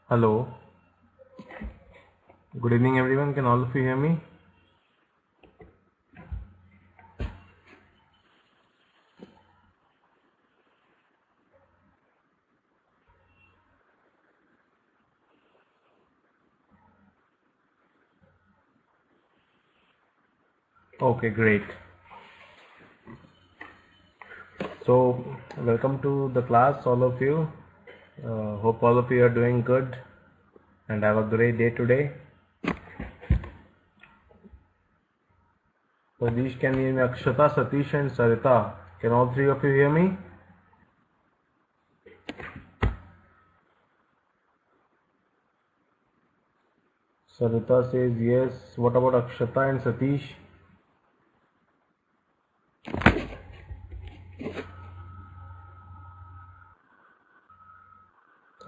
Hello. Good evening, everyone. Can all of you hear me? Okay, great. So, welcome to the class, all of you. Hope all of you are doing good and have a great day today. Pradesh, can you hear me? Akshata, Satish, and Sarita. Can all three of you hear me? Sarita says yes. What about Akshata and Satish?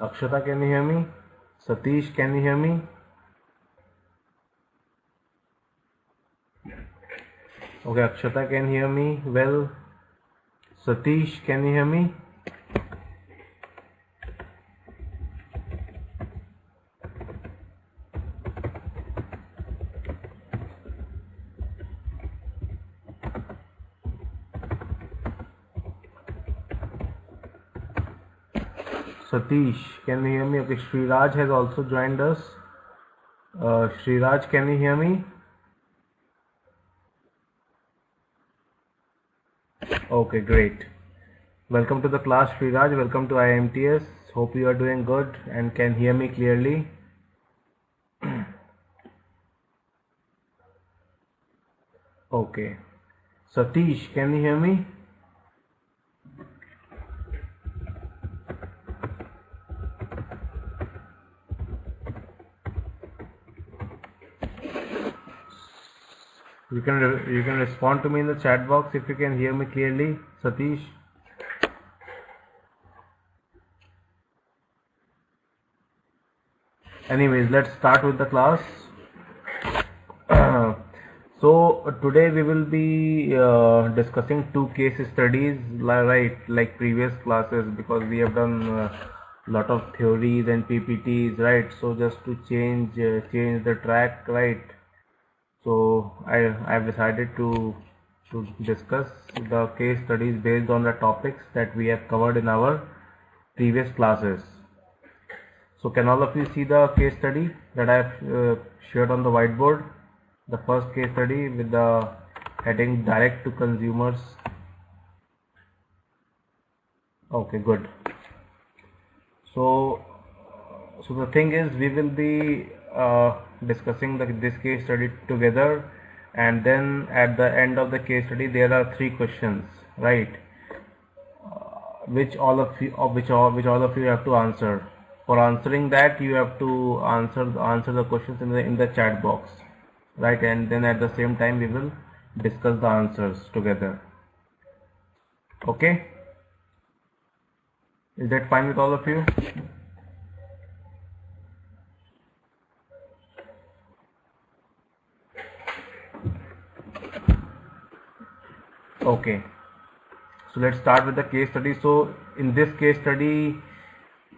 Akshata, can you hear me? Satish, can you hear me? Okay, Akshata can hear me well. Satish, can you hear me? Satish, can you hear me? Okay, Sriraj has also joined us. Sriraj, can you hear me? Okay, great. Welcome to the class, Sriraj. Welcome to IMTS. Hope you are doing good and can hear me clearly. Okay. Satish, can you hear me? You can respond to me in the chat box if you can hear me clearly, Satish. Anyways, let's start with the class. So today we will be discussing two case studies, right, like previous classes, because we have done a lot of theories and PPTs, right? So just to change the track, right? So I've decided to discuss the case studies based on the topics that we have covered in our previous classes. So can all of you see the case study that I have shared on the whiteboard? The first case study with the heading direct to consumers. Okay, good. So the thing is, we will be discussing this case study together, and then at the end of the case study there are three questions, right? Which all of you have to answer. For answering that, you have to answer the questions in the chat box, right? And then at the same time we will discuss the answers together. Okay, is that fine with all of you? Okay, so let's start with the case study. So in this case study,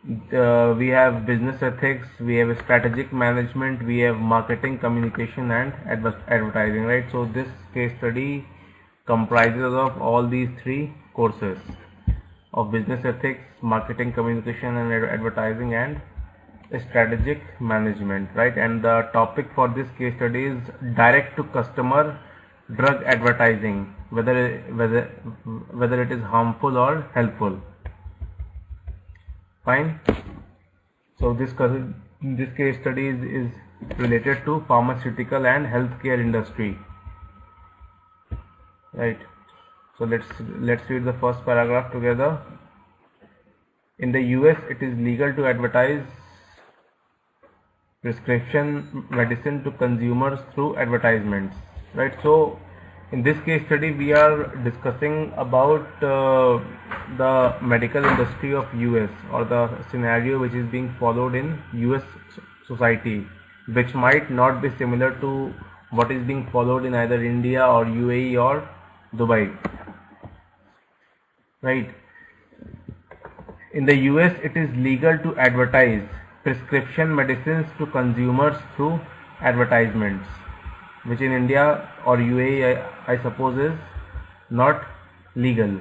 we have business ethics, we have strategic management, we have marketing, communication, and advertising, right? So this case study comprises of all these three courses of business ethics, marketing, communication, and advertising, and strategic management, right? And the topic for this case study is direct to customer drug advertising, whether it is harmful or helpful. Fine. So this case study is related to pharmaceutical and healthcare industry, right? So let's read the first paragraph together. In the US, it is legal to advertise prescription medicine to consumers through advertisements, right? So in this case study we are discussing about the medical industry of US, or the scenario which is being followed in US society, which might not be similar to what is being followed in either India or UAE or Dubai, right? In the US, it is legal to advertise prescription medicines to consumers through advertisements, which in India or UAE, I suppose, is not legal.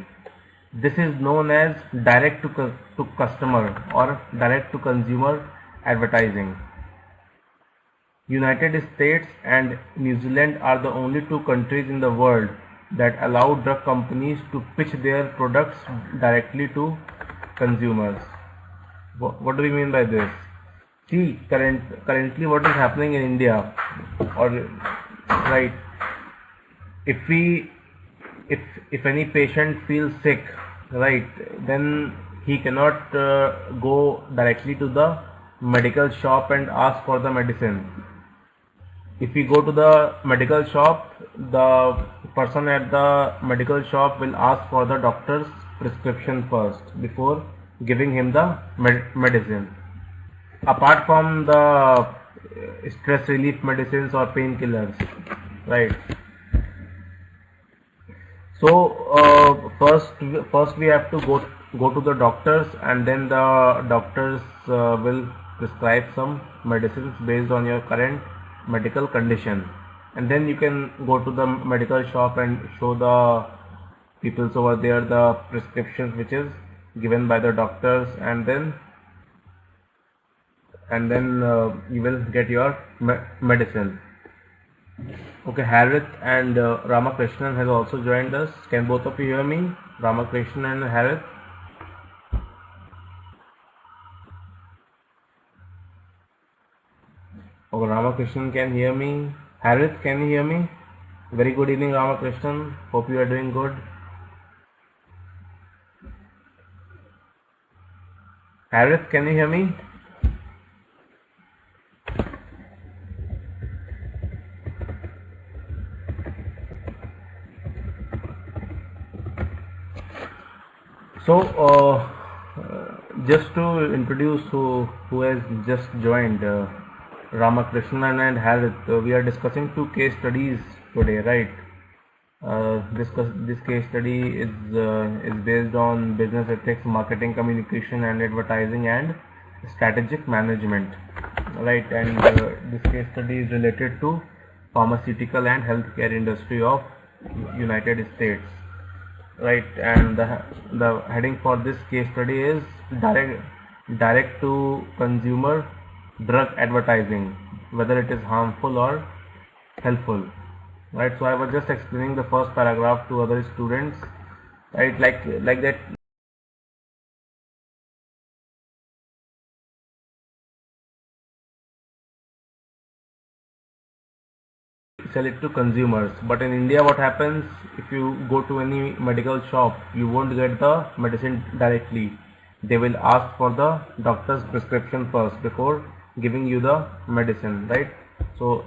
This is known as direct to customer or direct to consumer advertising. United States and New Zealand are the only two countries in the world that allow drug companies to pitch their products directly to consumers. What do we mean by this? See, currently what is happening in India, or right, if any patient feels sick, right, then he cannot go directly to the medical shop and ask for the medicine. If we go to the medical shop, the person at the medical shop will ask for the doctor's prescription first before giving him the medicine. Apart from the stress relief medicines or painkillers, right? So first we have to go to the doctors, and then the doctors will prescribe some medicines based on your current medical condition, and then you can go to the medical shop and show the people over there the prescriptions which is given by the doctors, and then you will get your medicine. Okay, Harith and Ramakrishnan has also joined us. Can both of you hear me? Ramakrishnan and Harith? Okay, Ramakrishnan can hear me. Harith, can you hear me? Very good evening, Ramakrishnan. Hope you are doing good. Harith, can you hear me? So, just to introduce who has just joined, Ramakrishnan and Harith, we are discussing two case studies today, right? This case study is based on business ethics, marketing, communication, and advertising, and strategic management, right? And this case study is related to pharmaceutical and healthcare industry of United States, right? And the heading for this case study is direct to consumer drug advertising, whether it is harmful or helpful, right? So I was just explaining the first paragraph to other students, right? Like that. Sell it to consumers, but in India what happens, if you go to any medical shop, you won't get the medicine directly. They will ask for the doctor's prescription first before giving you the medicine, right? So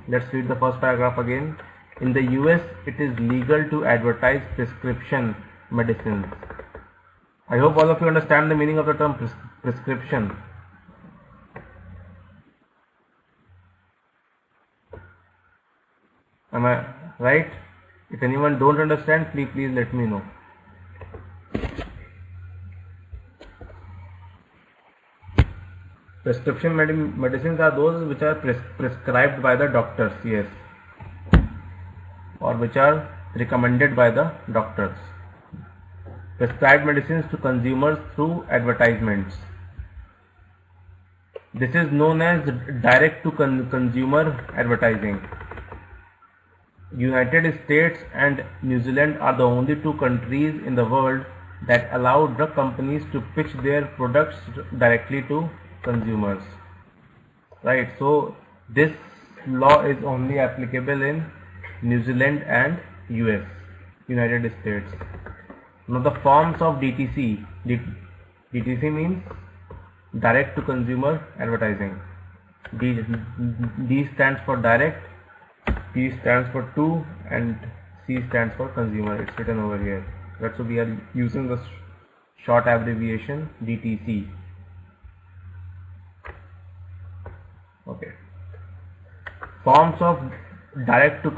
let's read the first paragraph again. In the US, it is legal to advertise prescription medicines. I hope all of you understand the meaning of the term prescription. Am I right? If anyone don't understand, please let me know. Prescription medicines are those which are prescribed by the doctors, yes, or which are recommended by the doctors. Prescribed medicines to consumers through advertisements. This is known as direct to consumer advertising. United States and New Zealand are the only two countries in the world that allow drug companies to pitch their products directly to consumers, right? So this law is only applicable in New Zealand and US, United States. Now the forms of DTC. DTC means direct to consumer advertising. D stands for direct, T stands for to, and C stands for consumer. It's written over here. That's why we are using the short abbreviation DTC. Okay. Forms of direct to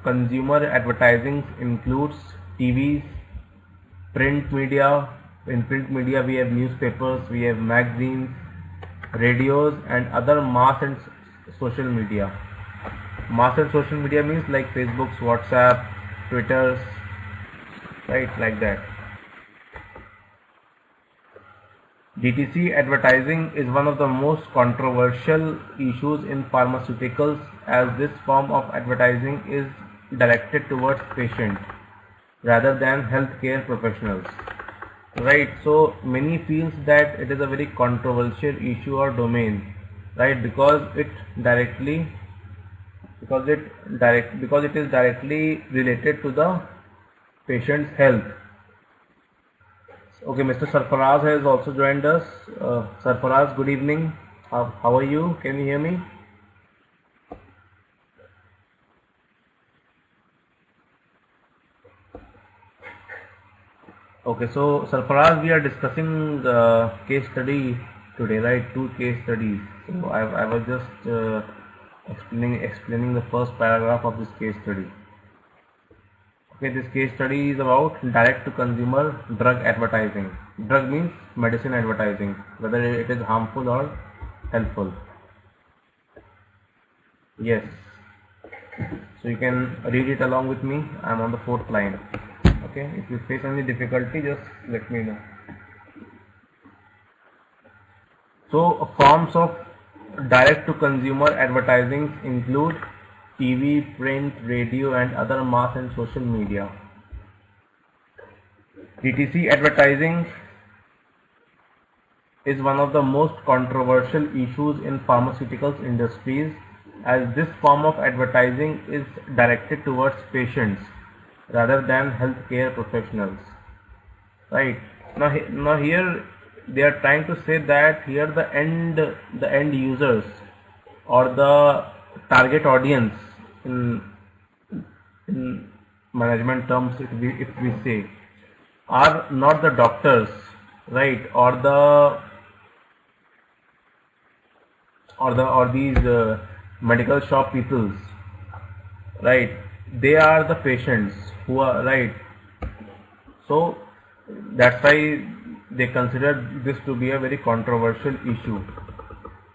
consumer advertising includes TVs, print media, In print media, we have newspapers, we have magazines, radios, and other mass and social media. Mass and social media means like Facebooks, WhatsApp, Twitters, right, like that. DTC advertising is one of the most controversial issues in pharmaceuticals, as this form of advertising is directed towards patients rather than healthcare professionals. Right, so many feels that it is a very controversial issue or domain, right, because it is directly related to the patient's health. Okay, Mr. Sarfaraz has also joined us. Sarfaraz, good evening. How are you? Can you hear me? Okay, so Sarfaraz, we are discussing the case study today, right? Two case studies. So I was just explaining the first paragraph of this case study. Okay, this case study is about direct to consumer drug advertising. Drug means medicine advertising, whether it is harmful or helpful. Yes. So you can read it along with me. I am on the 4th line. Okay, if you face any difficulty, just let me know. So forms of direct to consumer advertising include TV, print, radio, and other mass and social media. DTC advertising is one of the most controversial issues in pharmaceuticals industries, as this form of advertising is directed towards patients rather than healthcare professionals. Right, now here they are trying to say that here the end users or the target audience in management terms, if we say, are not the doctors, right, or these medical shop peoples, right, they are the patients who are, right. So that's why they consider this to be a very controversial issue,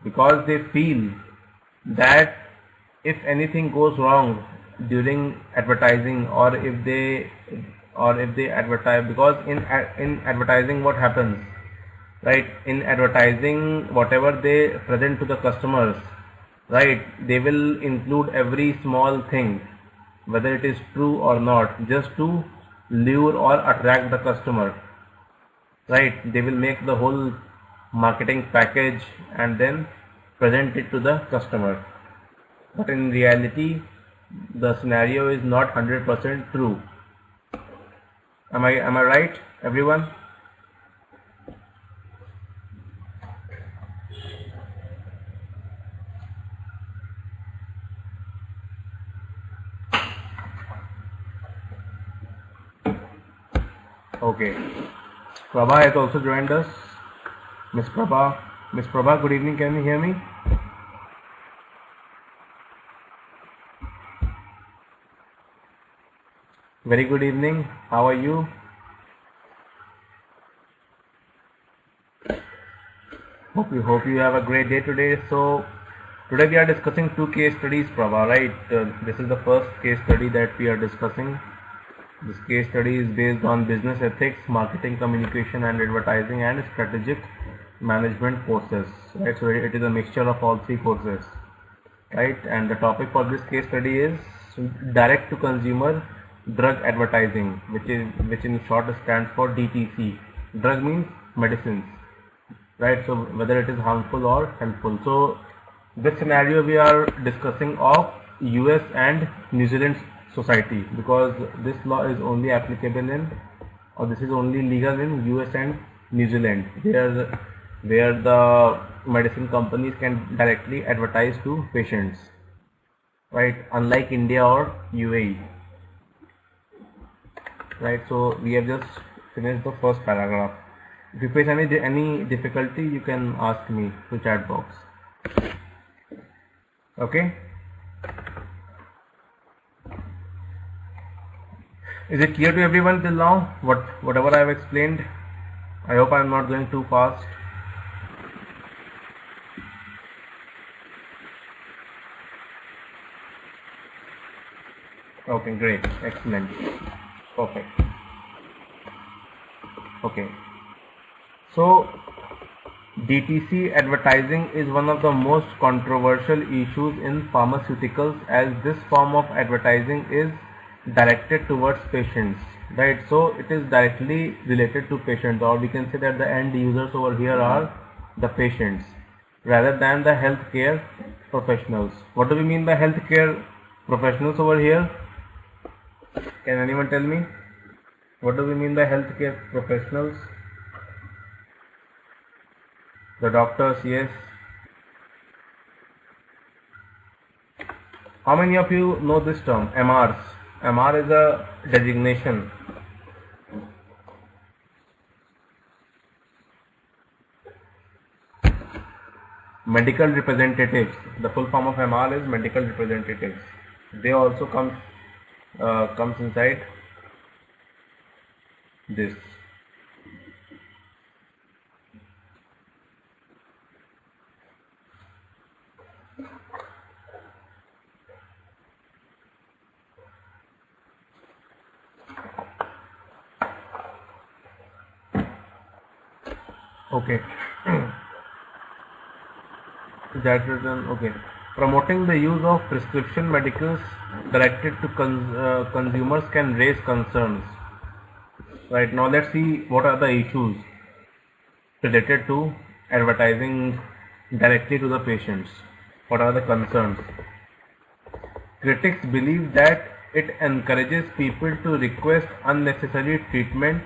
because they feel that if anything goes wrong during advertising, or if they advertise, because in advertising what happens, right, in advertising whatever they present to the customers, right, they will include every small thing, whether it is true or not, just to lure or attract the customer, right. They will make the whole marketing package and then present it to the customer, but in reality the scenario is not 100% true. Am I right, everyone? Okay, Prabha has also joined us. Miss Prabha, good evening. Can you hear me? Very good evening. How are you? Hope you have a great day today. So today we are discussing two case studies, Prabha, right? This is the first case study that we are discussing. This case study is based on business ethics, marketing, communication and advertising, and strategic management courses, right? So it is a mixture of all three courses, right? And the topic for this case study is direct to consumer drug advertising, which in short stands for DTC. Drug means medicines, right? So whether it is harmful or helpful. So this scenario we are discussing of US and New Zealand society, because this law is only applicable in, or this is only legal in US and New Zealand, where the medicine companies can directly advertise to patients, right, unlike India or UAE, right. So we have just finished the first paragraph. If you face any difficulty, you can ask me through chat box. Okay, is it clear to everyone till now, whatever I have explained? I hope I am not going too fast. Okay, great, excellent, perfect. Okay, so DTC advertising is one of the most controversial issues in pharmaceuticals, as this form of advertising is directed towards patients, right? So it is directly related to patients, or we can say that the end users over here are the patients rather than the healthcare professionals. What do we mean by healthcare professionals over here? Can anyone tell me? What do we mean by healthcare professionals? The doctors, yes. How many of you know this term, MRs? MR is a designation. Medical representatives. The full form of MR is medical representatives. They also comes inside this. Okay. That is okay. Promoting the use of prescription medicines directed to consumers can raise concerns. Right, now let's see what are the issues related to advertising directly to the patients. What are the concerns? Critics believe that it encourages people to request unnecessary treatment.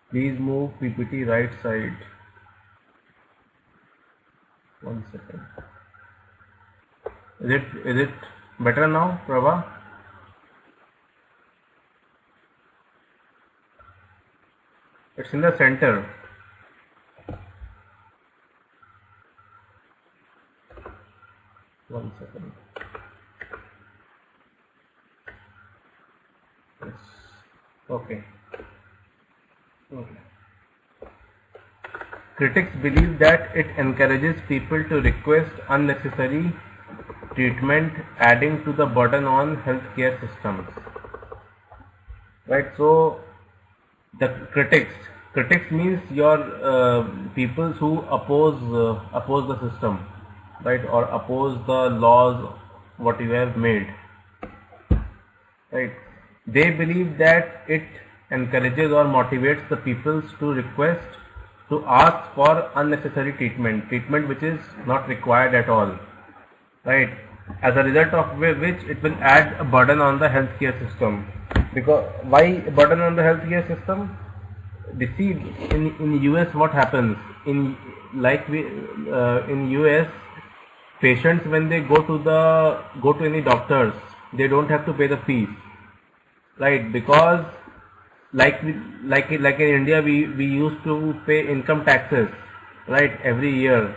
Please move PPT right side. 1 second. Is it better now, Prabha? It's in the center. One second. Yes. Okay. Okay. Critics believe that it encourages people to request unnecessary treatment, adding to the burden on healthcare systems. Right. So the critics means your people who oppose the system, right, or oppose the laws what you have made, right? They believe that it encourages or motivates the peoples to request, to ask for unnecessary treatment which is not required at all, right? As a result of which it will add a burden on the healthcare system. Because why burden on the healthcare system? You see, in US what happens in in US, patients when they go to any doctors, they don't have to pay the fees, right? Because like in India we used to pay income taxes, right, every year.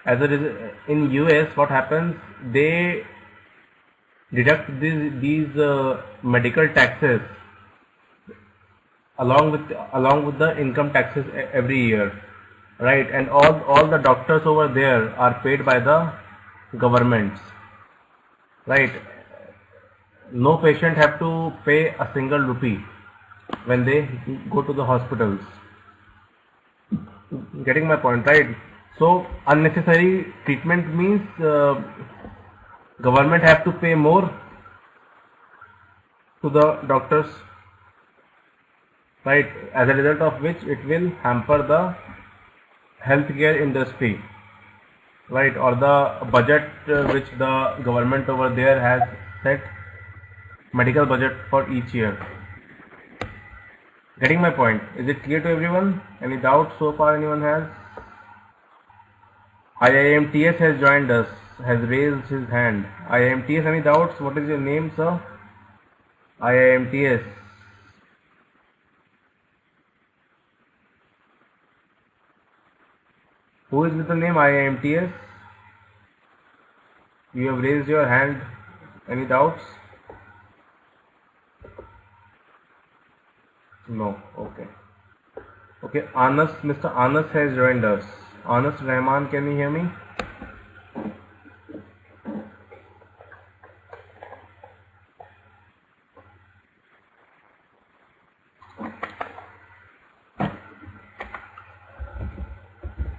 As a result, in US what happens, they deduct these medical taxes along with the income taxes every year, right? And all the doctors over there are paid by the governments, right? No patient have to pay a single rupee when they go to the hospitals. Getting my point, right? So unnecessary treatment means government have to pay more to the doctors, right? As a result of which it will hamper the healthcare industry, right? Or the budget which the government over there has set, medical budget for each year. Getting my point? Is it clear to everyone? Any doubts so far anyone has? IIMTS has joined us, has raised his hand. IIMTS, any doubts? What is your name, sir? IIMTS. Who is with the name IIMTS? You have raised your hand. Any doubts? No. Okay. Okay, Anas, Mr. Anas has joined us. Anas Rahman, can you hear me?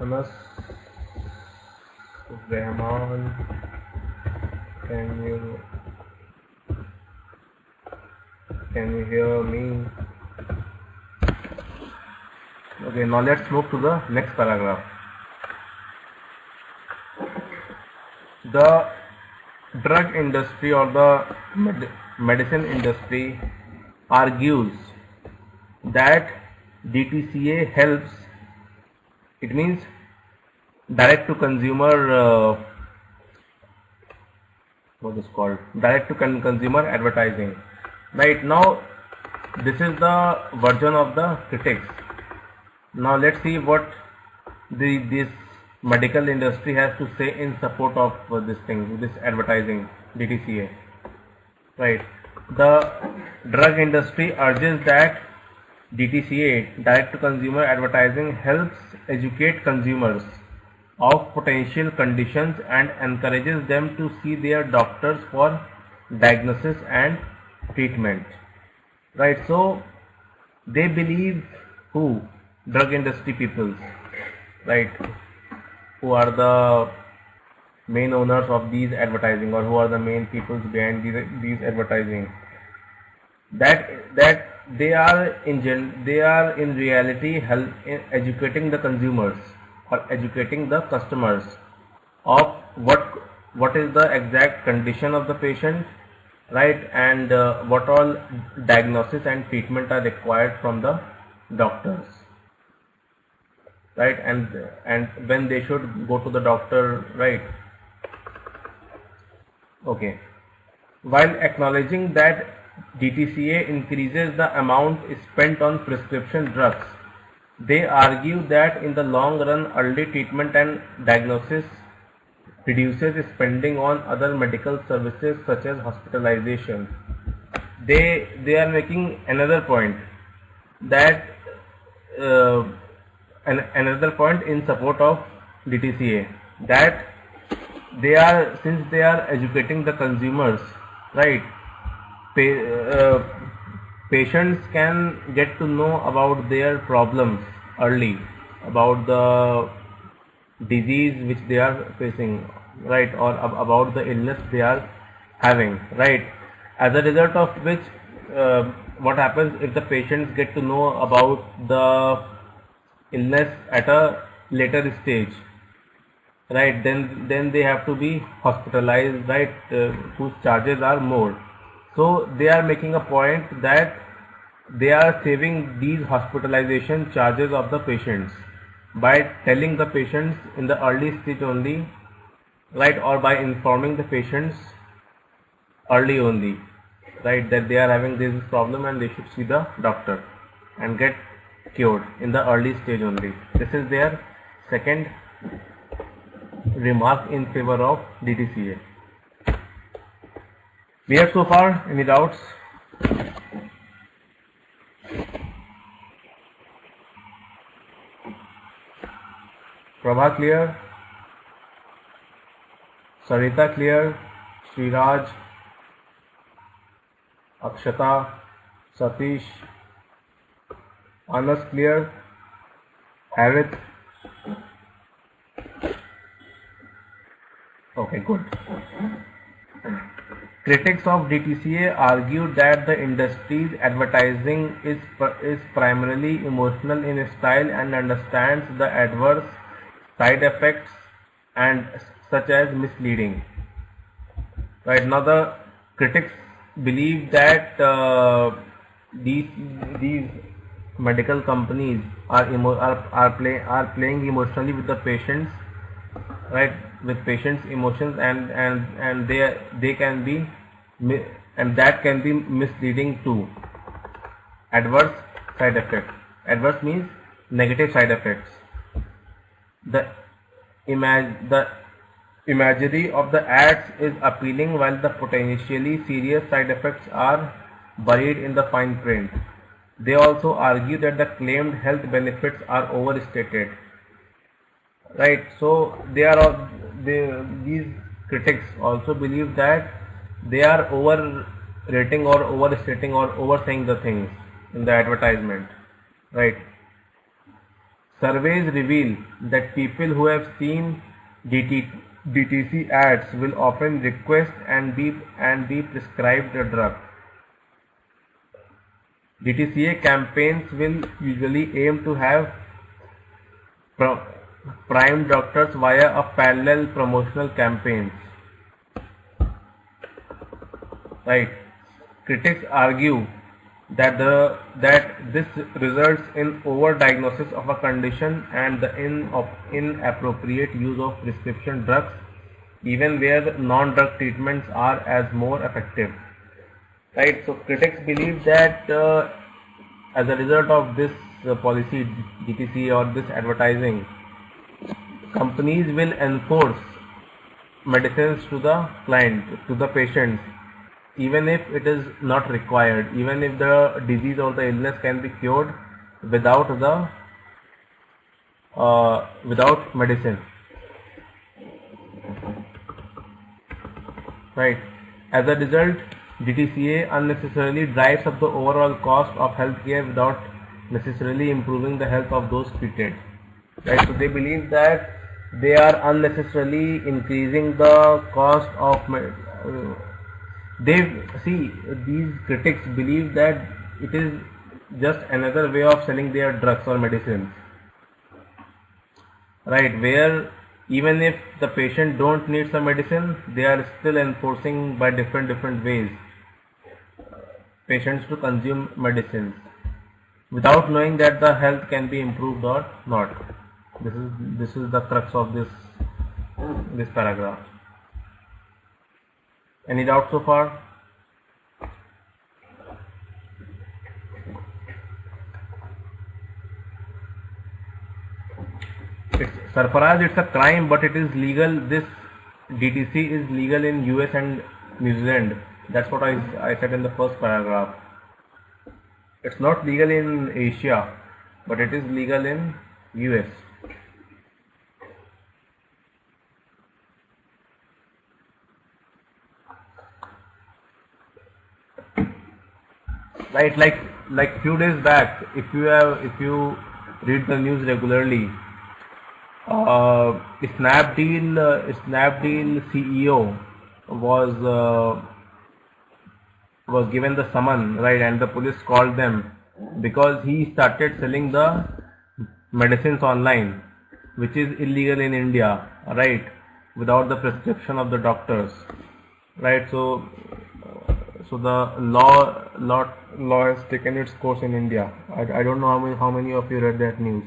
Anas Rahman, can you hear me? Okay, now let's move to the next paragraph. The drug industry or the medicine industry argues that DTCA helps, it means direct to consumer, what is called direct to consumer advertising. Right now, this is the version of the critics. Now let's see what this medical industry has to say in support of this thing, this advertising, DTCA. Right. The drug industry urges that DTCA, direct to consumer advertising, helps educate consumers of potential conditions and encourages them to see their doctors for diagnosis and treatment. Right. So they believe who? Drug industry peoples, right, who are the main owners of these advertising, or who are the main peoples behind these advertising, that they are in reality educating the consumers or educating the customers of what is the exact condition of the patient, right, and what all diagnosis and treatment are required from the doctors, right, and when they should go to the doctor, right. Okay, while acknowledging that DTCA increases the amount spent on prescription drugs, they argue that in the long run early treatment and diagnosis reduces spending on other medical services such as hospitalization. They are making another point, that another point in support of DTCA, that since they are educating the consumers, right, patients can get to know about their problems early, about the disease which they are facing, right, or about the illness they are having, right, as a result of which what happens if the patients get to know about the illness at a later stage, right, then they have to be hospitalized, right, whose charges are more. So they are making a point that they are saving these hospitalization charges of the patients by telling the patients in the early stage only, right, or by informing the patients early only, right, that they are having this problem and they should see the doctor and get cured in the early stage only. This is their second remark in favor of DTCA. We have so far any doubts? Prabha clear? Sarita clear? Sriraj, Akshata, Satish, Anas clear? Harith? Okay, good. Critics of DTCA argue that the industry's advertising is primarily emotional in style and understands the adverse side effects and such as misleading. Right now, the critics believe that these medical companies are playing emotionally with the patients, right, with patients' emotions, and they can be, and that can be misleading too. Adverse side effects. Adverse means negative side effects. The imagery of the ads is appealing, while the potentially serious side effects are buried in the fine print. They also argue that the claimed health benefits are overstated. Right. So these critics also believe that they are overrating or overstating or oversaying the things in the advertisement. Right. Surveys reveal that people who have seen DTC ads will often request and be prescribed a drug. DTCA campaigns will usually aim to have prime doctors via a parallel promotional campaigns. Right. Critics argue that this results in overdiagnosis of a condition and the inappropriate use of prescription drugs, even where non-drug treatments are as more effective. Right. So critics believe that as a result of this policy DTC or this advertising, companies will enforce medicines to the client, to the patients, even if it is not required, even if the disease or the illness can be cured without without medicine. Right. As a result, DTCA unnecessarily drives up the overall cost of healthcare without necessarily improving the health of those treated. Right. So they believe that they are unnecessarily increasing the cost of these critics believe that it is just another way of selling their drugs or medicines, right? Where even if the patient don't need some medicine, they are still enforcing by different ways patients to consume medicines without knowing that the health can be improved or not. This is the crux of this paragraph. Any doubt so far? Sarfaraz, it's a crime, but it is legal. This DTC is legal in US and New Zealand. That's what I said in the first paragraph. It's not legal in Asia, but it is legal in US. Right, like few days back, if you read the news regularly, Snapdeal CEO was given the summon, right, and the police called them because he started selling the medicines online, which is illegal in India, right, without the prescription of the doctors, right? So the law has taken its course in India. I don't know how many of you read that news.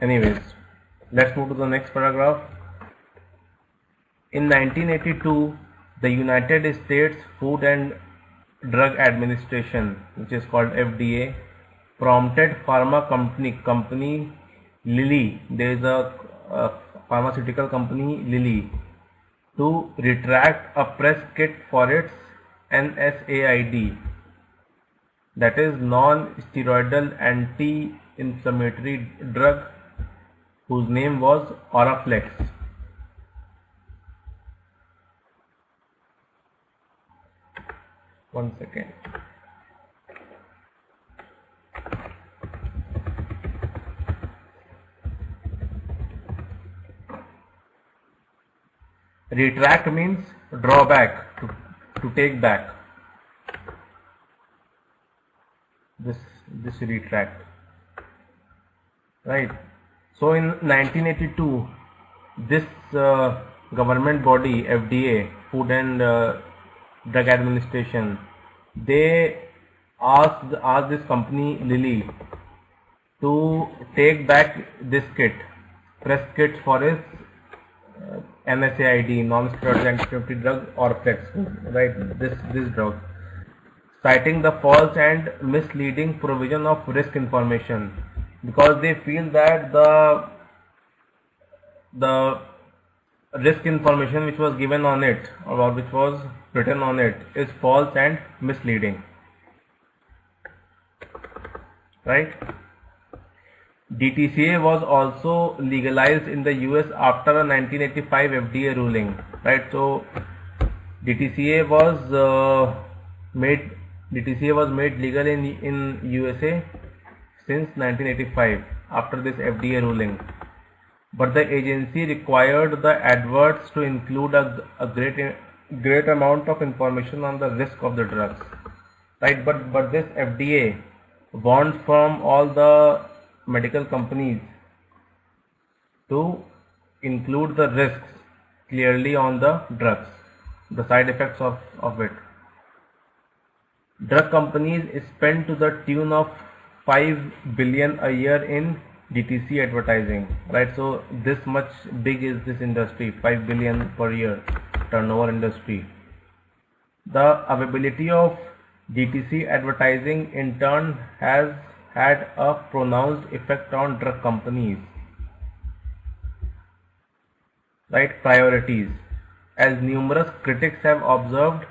Anyways, let's move to the next paragraph. In 1982, the United States Food and Drug Administration, which is called FDA, prompted pharma company Lilly. There is a pharmaceutical company Lilly to retract a press kit for its NSAID, that is non-steroidal anti-inflammatory drug, whose name was Oraflex. One second. Retract means draw back, to take back. This retract, right? So in 1982, this government body, FDA, Food and Drug Administration, they asked this company Lilly to take back this press kit for its NSAID, non-steroidal anti-inflammatory drug Oraflex, right? This drug, citing the false and misleading provision of risk information, because they feel that the risk information which was given on it or which was written on it is false and misleading, right? DTCA was also legalized in the US after a 1985 FDA ruling, right? So DTCA was made legal in USA since 1985 after this FDA ruling, but the agency required the adverts to include a great amount of information on the risk of the drugs, right? But this FDA wants from all the medical companies to include the risks clearly on the drugs, the side effects of it. Drug companies spend to the tune of 5 billion a year in DTC advertising, right? So this much big is this industry, 5 billion per year turnover industry. The availability of DTC advertising in turn has had a pronounced effect on drug companies, right? Priorities. As numerous critics have observed,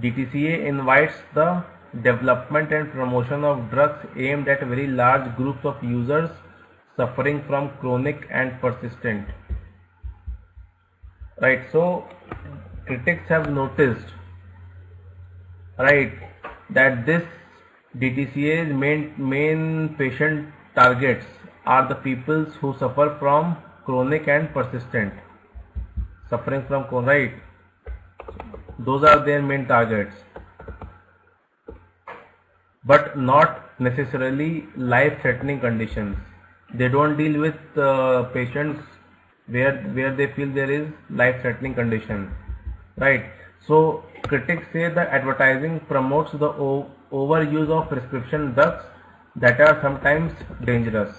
DTCA invites the development and promotion of drugs aimed at very large groups of users suffering from chronic and persistent, right? So critics have noticed, right, that this DTCA's main patient targets are the peoples who suffer from chronic and persistent suffering from chronic, right? Those are their main targets, but not necessarily life-threatening conditions. They don't deal with patients where they feel there is life-threatening condition, right? So critics say the advertising promotes the overuse of prescription drugs that are sometimes dangerous.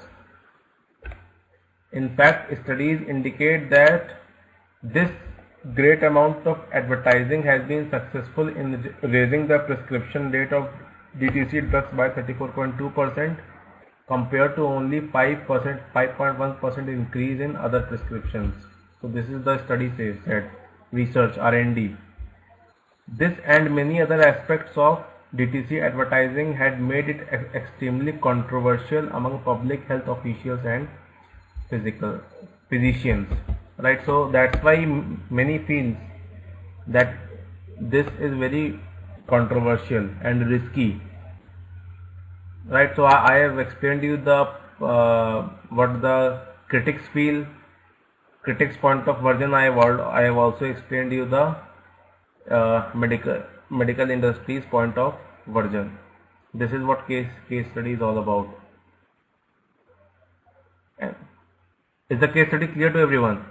In fact, studies indicate that this great amount of advertising has been successful in raising the prescription rate of DTC drugs by 34.2% compared to only 5.1% increase in other prescriptions. So this is the study said, research R&D. This and many other aspects of DTC advertising had made it extremely controversial among public health officials and physicians, right? So that's why many feel that this is very controversial and risky, right? So I have explained you the what the critics feel, critics point of version. I have also explained you the medical industry's point of version. This is what case study is all about. And is the case study clear to everyone?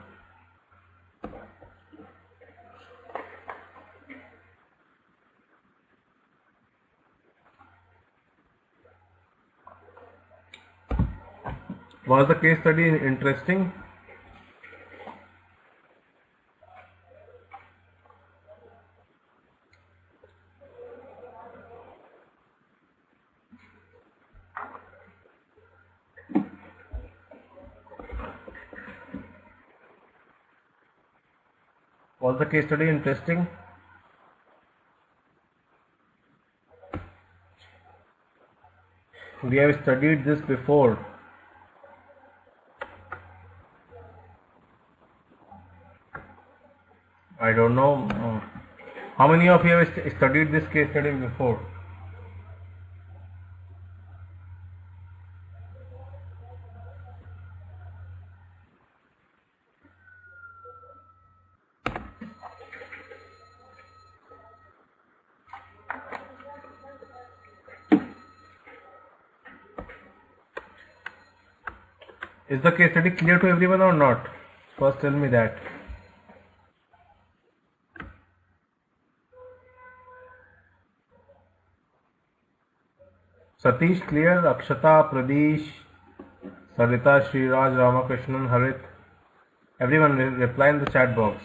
Was the case study interesting? Was the case study interesting? We have studied this before. I don't know. How many of you have studied this case study before? Is the case study clear to everyone or not? First tell me that. Satish clear, Akshata, Pradesh, Sarita, Sriraj, Ramakrishnan, Harit. Everyone reply in the chat box.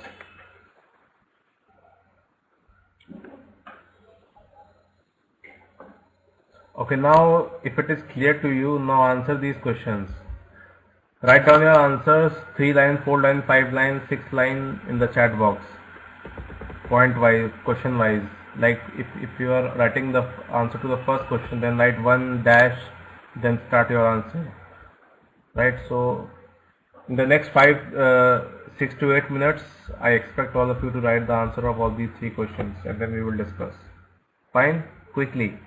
Okay, now if it is clear to you, now answer these questions. Write down your answers, 3 lines, 4 lines, 5 lines, 6 lines in the chat box, point wise, question wise. Like if you are writing the answer to the first question, then write 1 dash, then start your answer. Right, so in the next 6 to 8 minutes, I expect all of you to write the answer of all these 3 questions, and then we will discuss. Fine, quickly.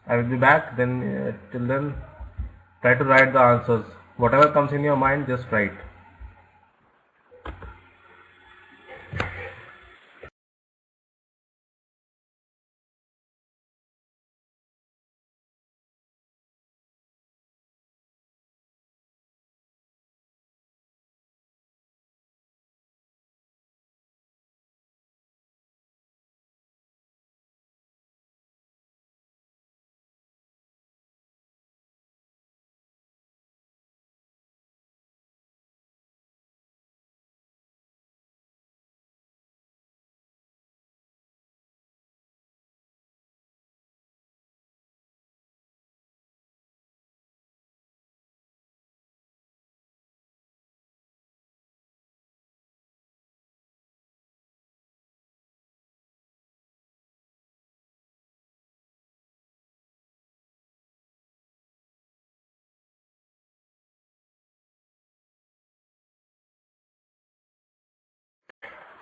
I will be back. Then till then, try to write the answers. Whatever comes in your mind, just write.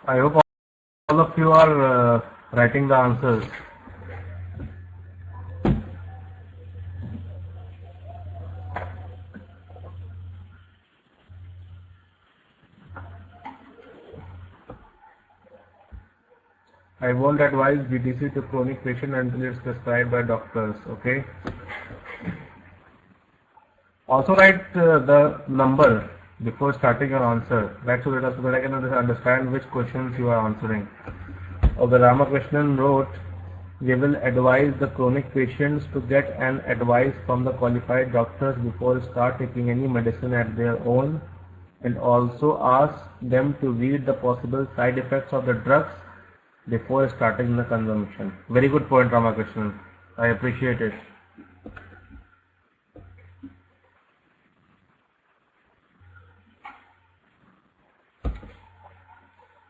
I hope all of you are writing the answers. I won't advise BTC to chronic patient until it's prescribed by doctors. Okay. Also write the number before starting your answer. Right, so that I can understand which questions you are answering. Okay, Ramakrishnan wrote, we will advise the chronic patients to get an advice from the qualified doctors before start taking any medicine at their own, and also ask them to read the possible side effects of the drugs before starting the consumption. Very good point, Ramakrishnan. I appreciate it.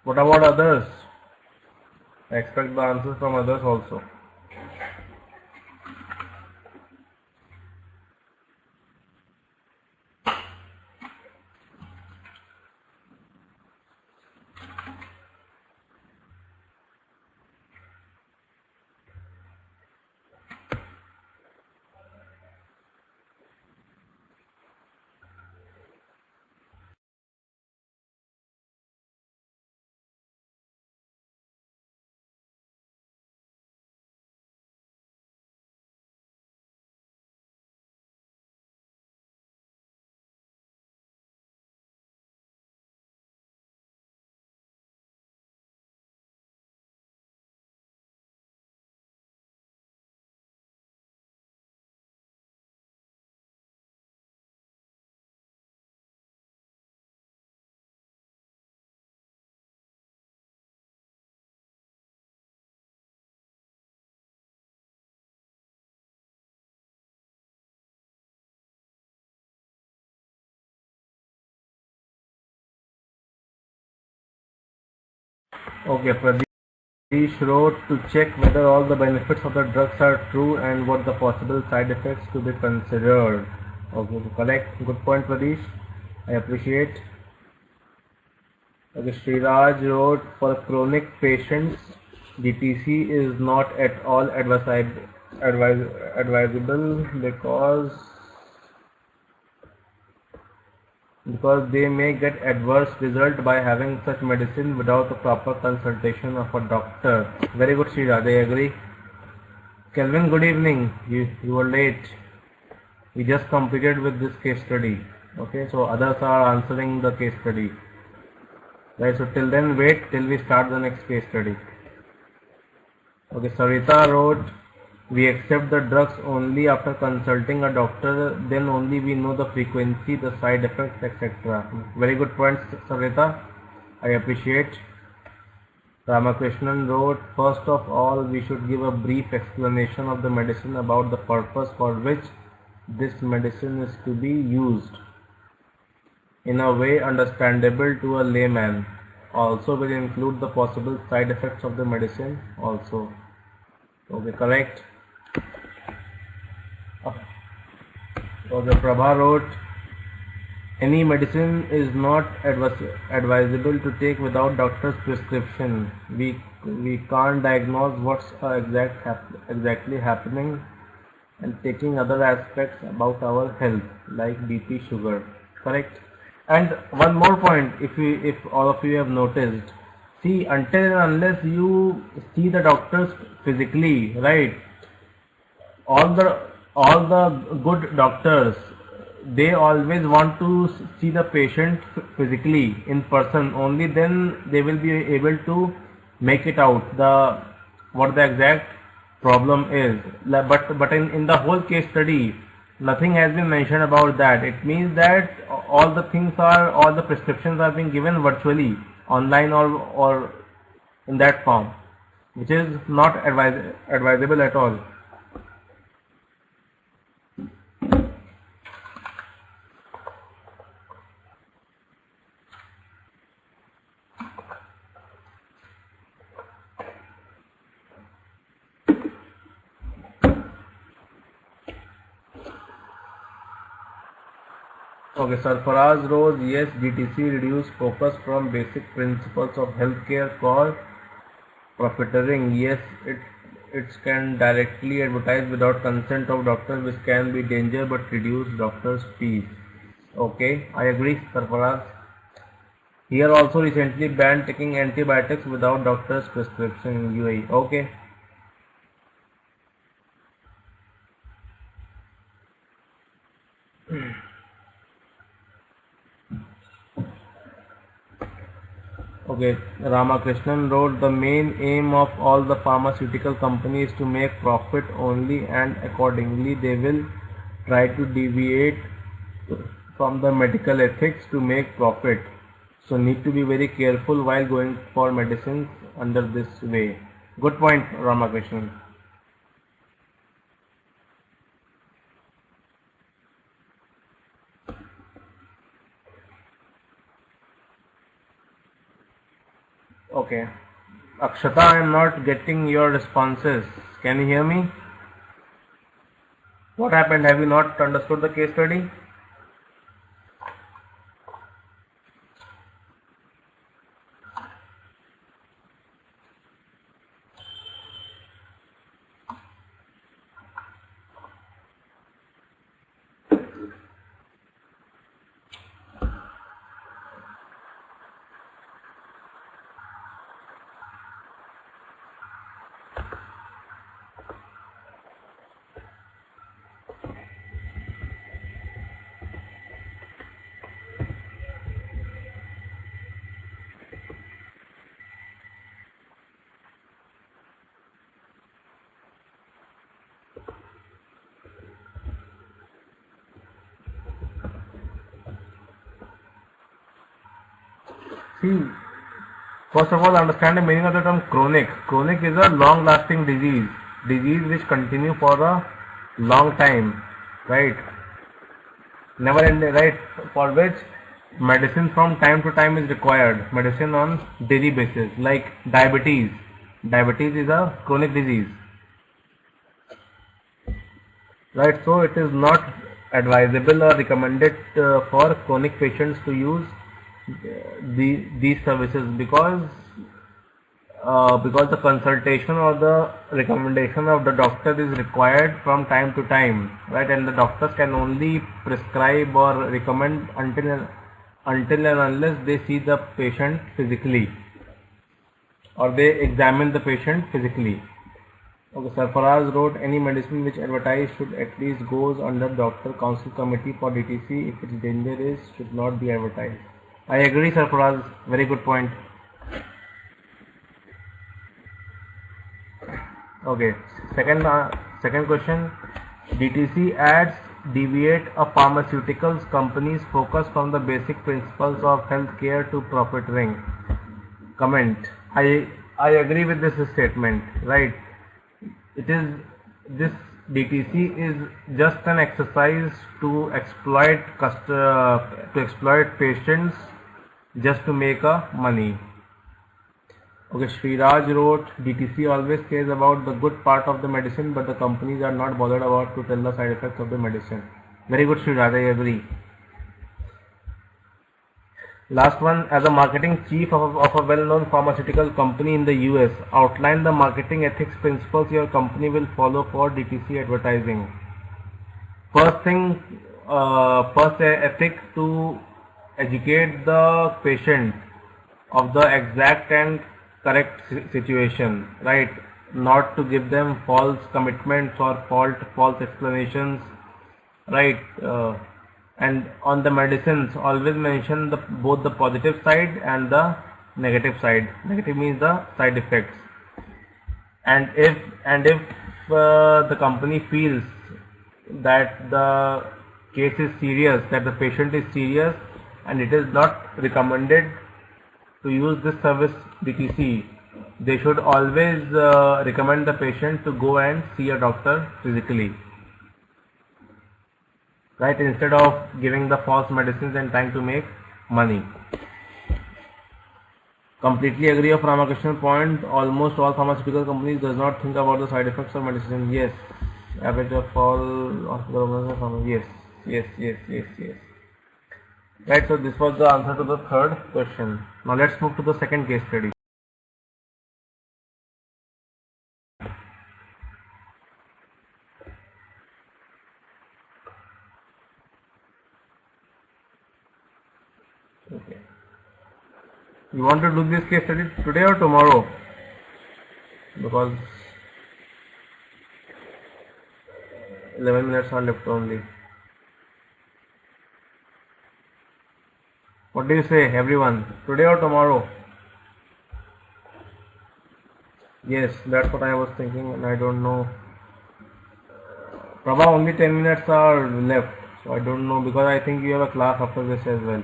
What about others? I expect the answers from others also. Okay, Pradesh wrote to check whether all the benefits of the drugs are true and what the possible side effects to be considered. Okay, correct. Good point, Pradesh. I appreciate. Okay, Sriraj wrote, for chronic patients, DTC is not at all advisable because they may get adverse result by having such medicine without a proper consultation of a doctor. Very good, Sriraj, I agree. Kelvin, good evening. You were late. We just completed with this case study. Okay, so others are answering the case study. Right, so till then wait till we start the next case study. Okay, Sarita wrote, we accept the drugs only after consulting a doctor, then only we know the frequency, the side effects, etc. Very good point, Sarita. I appreciate. Ramakrishnan wrote, first of all, we should give a brief explanation of the medicine about the purpose for which this medicine is to be used in a way understandable to a layman. Also will include the possible side effects of the medicine also. Okay, correct. Okay, Prabha wrote, any medicine is not advisable to take without doctor's prescription. We can't diagnose what's exactly happening and taking other aspects about our health like BP, sugar. Correct. And one more point, if all of you have noticed, see, until and unless you see the doctors physically, right? All the good doctors, they always want to see the patient physically in person. Only then they will be able to make it out what the exact problem is. But in the whole case study, nothing has been mentioned about that. It means that all the prescriptions are being given virtually, online or in that form, which is not advisable at all. Okay, Sarfaraz Rose, yes, DTC reduced focus from basic principles of healthcare for profiteering. Yes, it can directly advertise without consent of doctor, which can be danger but reduce doctor's fees. Okay, I agree, Sarfaraz. Here also recently banned taking antibiotics without doctor's prescription in UAE. Okay. Okay, Ramakrishnan wrote, the main aim of all the pharmaceutical companies is to make profit only, and accordingly they will try to deviate from the medical ethics to make profit. So need to be very careful while going for medicines under this way. Good point, Ramakrishnan. Okay. Akshata, I am not getting your responses. Can you hear me? What happened? Have you not understood the case study? See, first of all, understand the meaning of the term chronic. Chronic is a long-lasting disease which continue for a long time, right? Never ending, right? For which medicine from time to time is required. Medicine on daily basis, like diabetes. Diabetes is a chronic disease, right? So it is not advisable or recommended for chronic patients to use these services because the consultation or the recommendation of the doctor is required from time to time, right? And the doctors can only prescribe or recommend until and unless they see the patient physically or they examine the patient physically. Okay, Sarfaraz wrote, any medicine which advertised should at least goes under doctor council committee for DTC. If its danger is, should not be advertised. I agree, Sarfaraz. Very good point. Okay, second question. DTC ads deviate a pharmaceuticals company's focus from the basic principles of healthcare to profiteering. Comment. I agree with this statement. Right. It is this DTC is just an exercise to exploit patients just to make a money. Okay, Sriraj wrote, DTC always cares about the good part of the medicine, but the companies are not bothered about to tell the side effects of the medicine. Very good, Sriraj, I agree. Last one, as a marketing chief of a well-known pharmaceutical company in the US, outline the marketing ethics principles your company will follow for DTC advertising. First thing, first ethic to educate the patient of the exact and correct situation, right? Not to give them false commitments or false explanations, right? And on the medicines, always mention both the positive side and the negative side. Negative means the side effects. And if the company feels that the case is serious, that the patient is serious, and it is not recommended to use this service DTC, they should always recommend the patient to go and see a doctor physically, right, instead of giving the false medicines and trying to make money. Completely agree of Ramakrishnan point. Almost all pharmaceutical companies does not think about the side effects of medicine. Yes. Average of all hospital. Yes. Right, so this was the answer to the third question. Now let's move to the second case study. Okay. You want to do this case study today or tomorrow? Because 11 minutes are left only. What do you say, everyone? Today or tomorrow? Yes, that's what I was thinking, and I don't know. Prabha, only 10 minutes are left, so I don't know, because I think you have a class after this as well.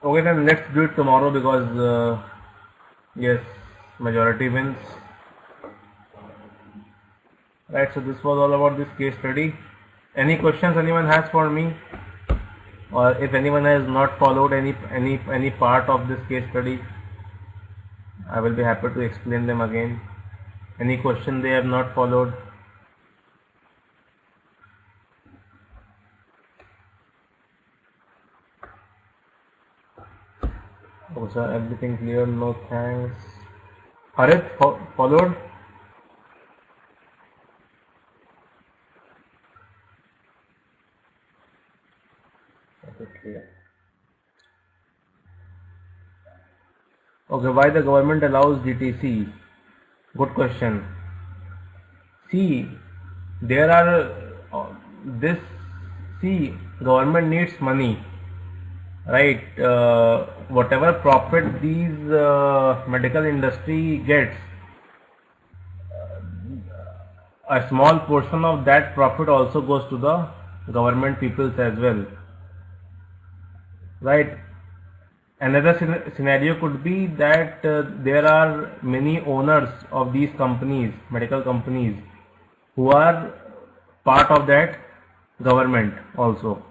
Okay, then let's do it tomorrow, because yes, majority wins. Right, so this was all about this case study. Any questions anyone has for me, or if anyone has not followed any part of this case study, I will be happy to explain them again. Any question they have not followed? Oh sir, everything clear, no thanks. Harit, followed? Okay, clear. Okay, why the government allows DTC? Good question. See, there are government needs money, right? Whatever profit these medical industry gets, a small portion of that profit also goes to the government peoples as well, right? Another scenario could be that there are many owners of these companies, medical companies, who are part of that government also,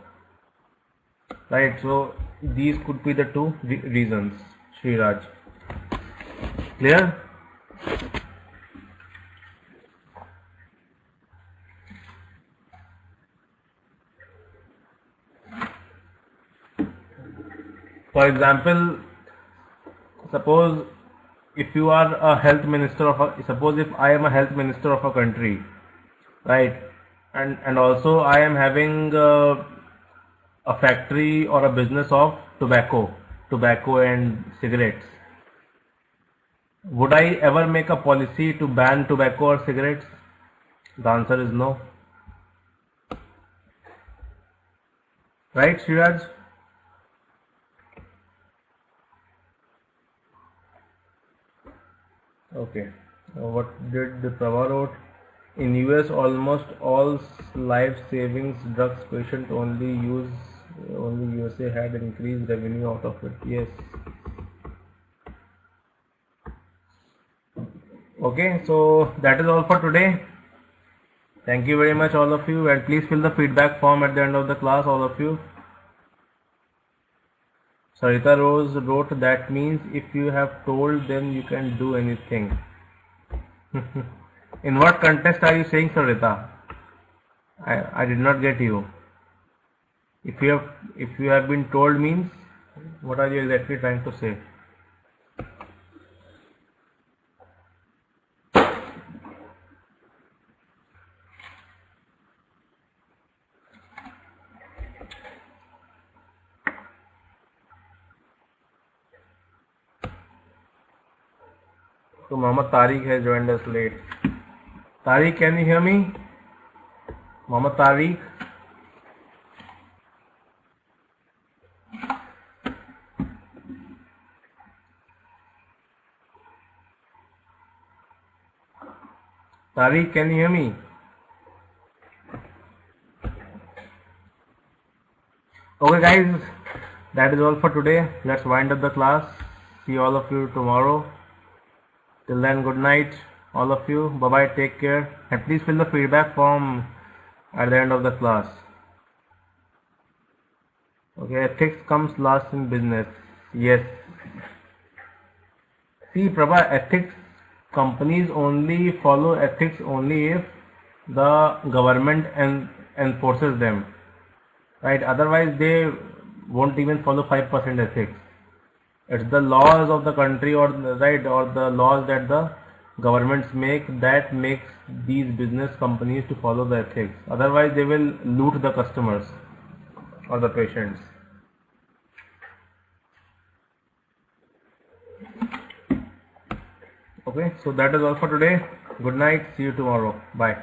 right? So these could be the two reasons, Sriraj. Clear? For example, suppose if you are a health minister suppose if I am a health minister of a country, right, and also I am having a factory or a business of tobacco and cigarettes. Would I ever make a policy to ban tobacco or cigarettes? The answer is no. Right, Sriraj? Okay. What did the Prabha wrote? In US, almost all life savings drugs patient only USA had increased revenue out of it. Yes. Okay, so that is all for today. Thank you very much, all of you, and please fill the feedback form at the end of the class, all of you. Sarita Rose wrote, that means if you have told them you can do anything. In what context are you saying, Sarita? I did not get you. If you have been told means, what are you exactly trying to say? So Muhammad Tariq has joined us late. Tariq, can you hear me? Muhammad Tariq? Tariq, can you hear me? Okay guys, that is all for today. Let's wind up the class. See all of you tomorrow. Till then, good night, all of you. Bye bye, take care. And please fill the feedback form at the end of the class. Okay, ethics comes last in business. Yes. See, Prabha, ethics, companies only follow ethics only if the government enforces them. Right? Otherwise, they won't even follow 5% ethics. It's the laws of the country or the laws that the governments make that makes these business companies to follow the ethics. Otherwise, they will loot the customers or the patients. Okay, so that is all for today. Good night. See you tomorrow. Bye.